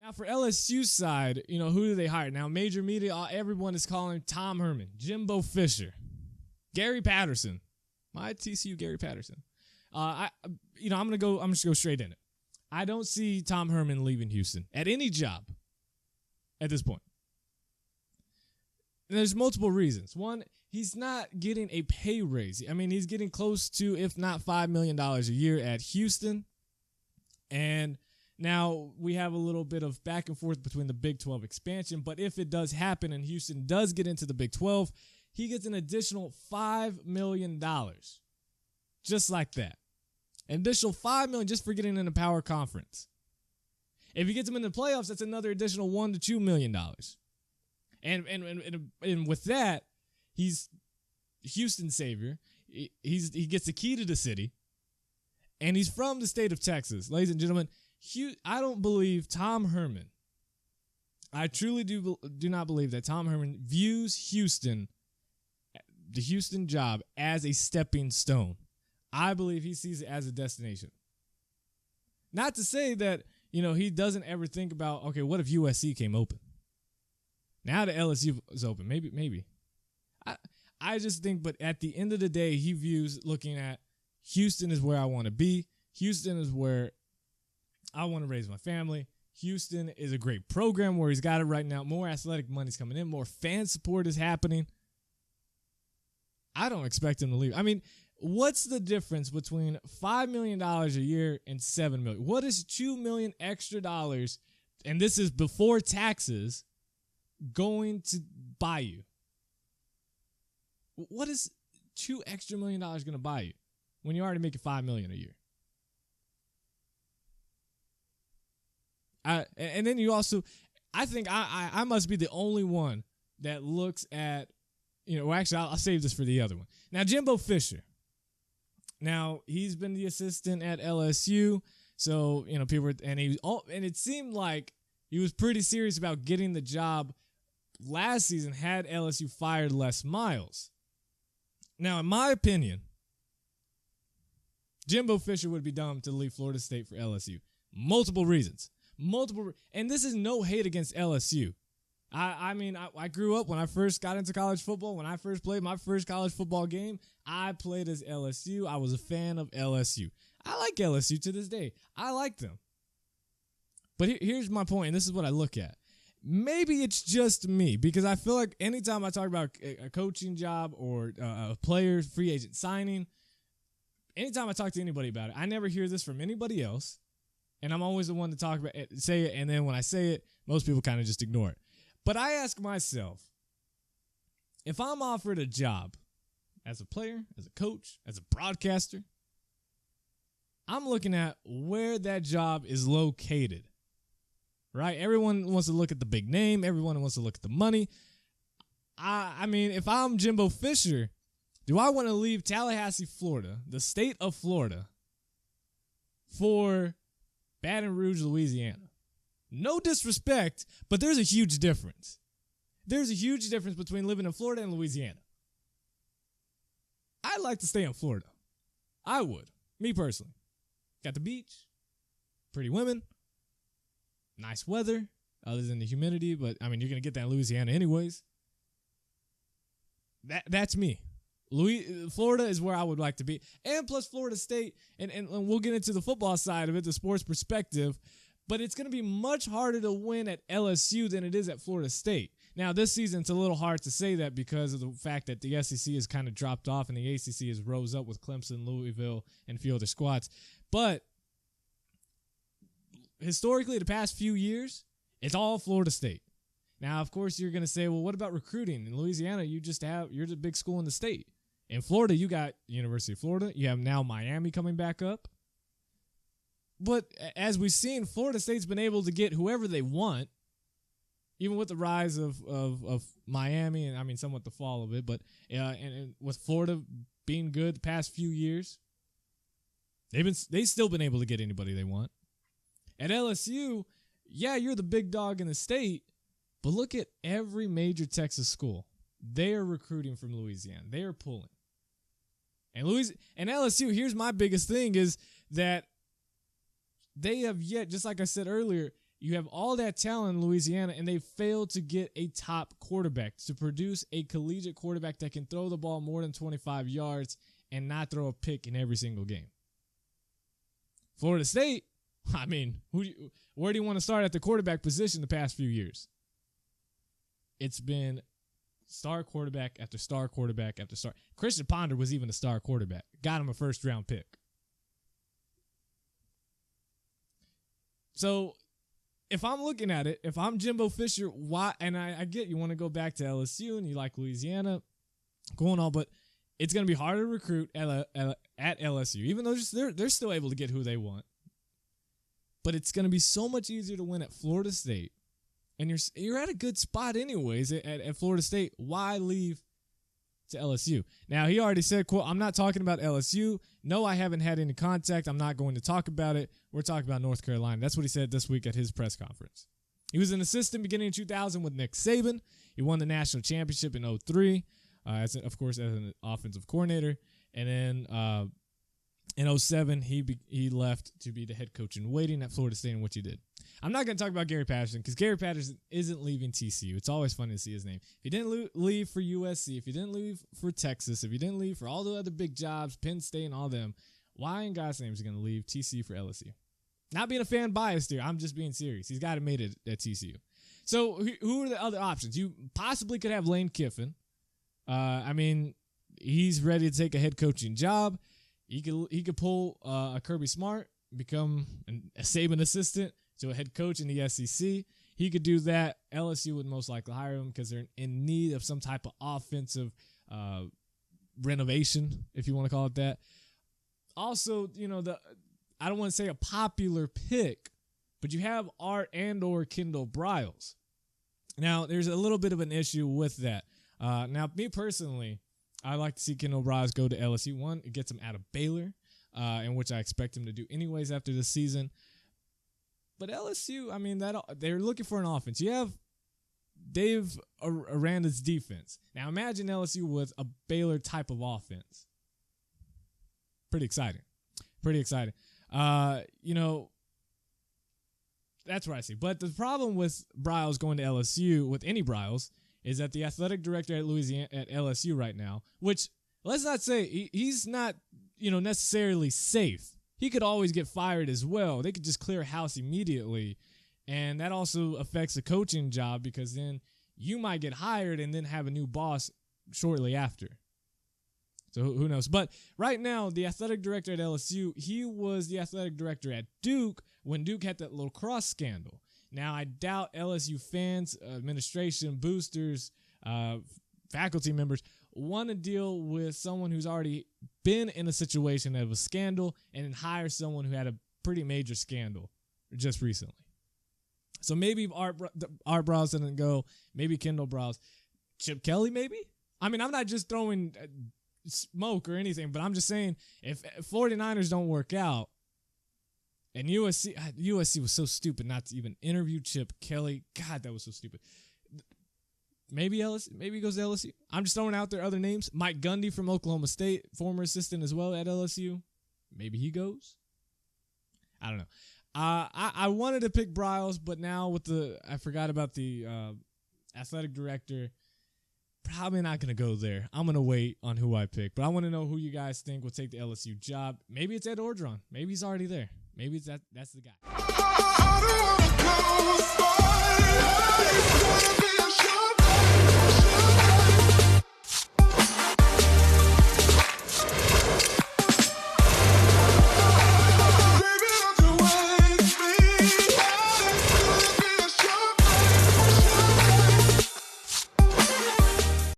Now, for LSU side, who do they hire? Now, major media, everyone is calling Tom Herman, Jimbo Fisher, Gary Patterson, my TCU Gary Patterson. I'm just go straight in it. I don't see Tom Herman leaving Houston at any job at this point. And there's multiple reasons. One, he's not getting a pay raise. I mean, he's getting close to, if not $5 million a year at Houston. And now we have a little bit of back and forth between the Big 12 expansion. But if it does happen and Houston does get into the Big 12, he gets an additional $5 million. Just like that. An additional $5 million just for getting in the power conference. If he gets them in the playoffs, that's another additional $1 to $2 million. And with that, he's Houston's savior. He gets the key to the city, and he's from the state of Texas, ladies and gentlemen. I don't believe Tom Herman. I truly do not believe that Tom Herman views the Houston job, as a stepping stone. I believe he sees it as a destination. Not to say that he doesn't ever think about, okay, what if USC came open? Now that LSU is open, maybe. I just think, but at the end of the day, he views looking at Houston is where I want to be. Houston is where I want to raise my family. Houston is a great program where he's got it right now. More athletic money's coming in. More fan support is happening. I don't expect him to leave. I mean, what's the difference between $5 million a year and $7 million? What is $2 million extra dollars, and this is before taxes, going to buy you? What is $2 extra million going to buy you when you're already making $5 million a year? And then you also, I think I must be the only one that looks at, actually I'll save this for the other one. Now, Jimbo Fisher. Now, he's been the assistant at LSU, so people were, and it seemed like he was pretty serious about getting the job last season had LSU fired Les Miles. Now, in my opinion, Jimbo Fisher would be dumb to leave Florida State for LSU. Multiple reasons. And this is no hate against LSU. I grew up when I first got into college football. When I first played my first college football game, I played as LSU. I was a fan of LSU. I like LSU to this day. I like them. But here's my point, and this is what I look at. Maybe it's just me, because I feel like anytime I talk about a coaching job or a player, free agent signing, anytime I talk to anybody about it, I never hear this from anybody else. And I'm always the one to talk about it, say it, and then when I say it, most people kind of just ignore it. But I ask myself, if I'm offered a job as a player, as a coach, as a broadcaster, I'm looking at where that job is located, right? Everyone wants to look at the big name. Everyone wants to look at the money. I mean, if I'm Jimbo Fisher, do I want to leave Tallahassee, Florida, the state of Florida, for Baton Rouge, Louisiana? No disrespect, but there's a huge difference. There's a huge difference between living in Florida and Louisiana. I'd like to stay in Florida. I would. Me personally. Got the beach, pretty women, nice weather, other than the humidity, but I mean, you're going to get that in Louisiana anyways. That's me. Florida is where I would like to be. And plus Florida State, and we'll get into the football side of it, the sports perspective, but it's going to be much harder to win at LSU than it is at Florida State. Now, this season, it's a little hard to say that because of the fact that the SEC has kind of dropped off and the ACC has rose up with Clemson, Louisville, and a few other squads. But historically, the past few years, it's all Florida State. Now, of course, you're going to say, well, what about recruiting? In Louisiana, you're the big school in the state. In Florida, you got University of Florida. You have now Miami coming back up. But as we've seen, Florida State's been able to get whoever they want, even with the rise of Miami and, I mean, somewhat the fall of it. But and with Florida being good the past few years, they've still been able to get anybody they want. At LSU, yeah, you're the big dog in the state, but look at every major Texas school. They are recruiting from Louisiana. They are pulling. And LSU, here's my biggest thing is that they have yet, just like I said earlier, you have all that talent in Louisiana, and they failed to get a top quarterback, to produce a collegiate quarterback that can throw the ball more than 25 yards and not throw a pick in every single game. Florida State, I mean, where do you want to start at the quarterback position the past few years? It's been star quarterback after star quarterback after star. Christian Ponder was even a star quarterback. Got him a first-round pick. So if I'm looking at it, if I'm Jimbo Fisher, why? And I get you want to go back to LSU and you like Louisiana, going on, but it's going to be harder to recruit at LSU, even though they're still able to get who they want. But it's going to be so much easier to win at Florida State, and you're at a good spot anyways at Florida State. Why leave to LSU? Now, he already said, quote, "I'm not talking about LSU. No, I haven't had any contact. I'm not going to talk about it. We're talking about North Carolina." That's what he said this week at his press conference. He was an assistant beginning in 2000 with Nick Saban. He won the national championship in 2003, of course, as an offensive coordinator. And then in 2007, he left to be the head coach in waiting at Florida State, in which he did. I'm not going to talk about Gary Patterson because Gary Patterson isn't leaving TCU. It's always fun to see his name. If he didn't leave for USC, if he didn't leave for Texas, if he didn't leave for all the other big jobs, Penn State and all them, why in God's name is he going to leave TCU for LSU? Not being a fan biased here. I'm just being serious. He's got to make it at TCU. So who are the other options? You possibly could have Lane Kiffin. I mean, he's ready to take a head coaching job. He could pull a Kirby Smart, become a Saban assistant to a head coach in the SEC. He could do that. LSU would most likely hire him because they're in need of some type of offensive renovation, if you want to call it that. Also, I don't want to say a popular pick, but you have Art and/or Kendall Briles. Now, there's a little bit of an issue with that. Now, me personally, I like to see Kendall Briles go to LSU. One, it gets him out of Baylor, in which I expect him to do anyways after this season. But LSU, I mean, they're looking for an offense. You have Dave Aranda's defense. Now, imagine LSU with a Baylor type of offense. Pretty exciting. That's what I see. But the problem with Briles going to LSU, with any Briles, is that the athletic director at LSU right now, which let's not say he's not, necessarily safe. He could always get fired as well. They could just clear house immediately. And that also affects the coaching job because then you might get hired and then have a new boss shortly after. So who knows? But right now, the athletic director at LSU, he was the athletic director at Duke when Duke had that little cross scandal. Now, I doubt LSU fans, administration, boosters, faculty members want to deal with someone who's already been in a situation of a scandal and then hire someone who had a pretty major scandal just recently. So maybe Art Briles didn't go. Maybe Kendall Briles. Chip Kelly, maybe? I mean, I'm not just throwing smoke or anything, but I'm just saying if 49ers don't work out, and USC was so stupid not to even interview Chip Kelly. God, that was so stupid. Maybe LSU. Maybe he goes to LSU. I'm just throwing out there other names. Mike Gundy from Oklahoma State, former assistant as well at LSU. Maybe he goes. I don't know. I wanted to pick Briles, but now I forgot about the athletic director. Probably not going to go there. I'm going to wait on who I pick. But I want to know who you guys think will take the LSU job. Maybe it's Ed Orgeron. Maybe he's already there. Maybe that's the guy.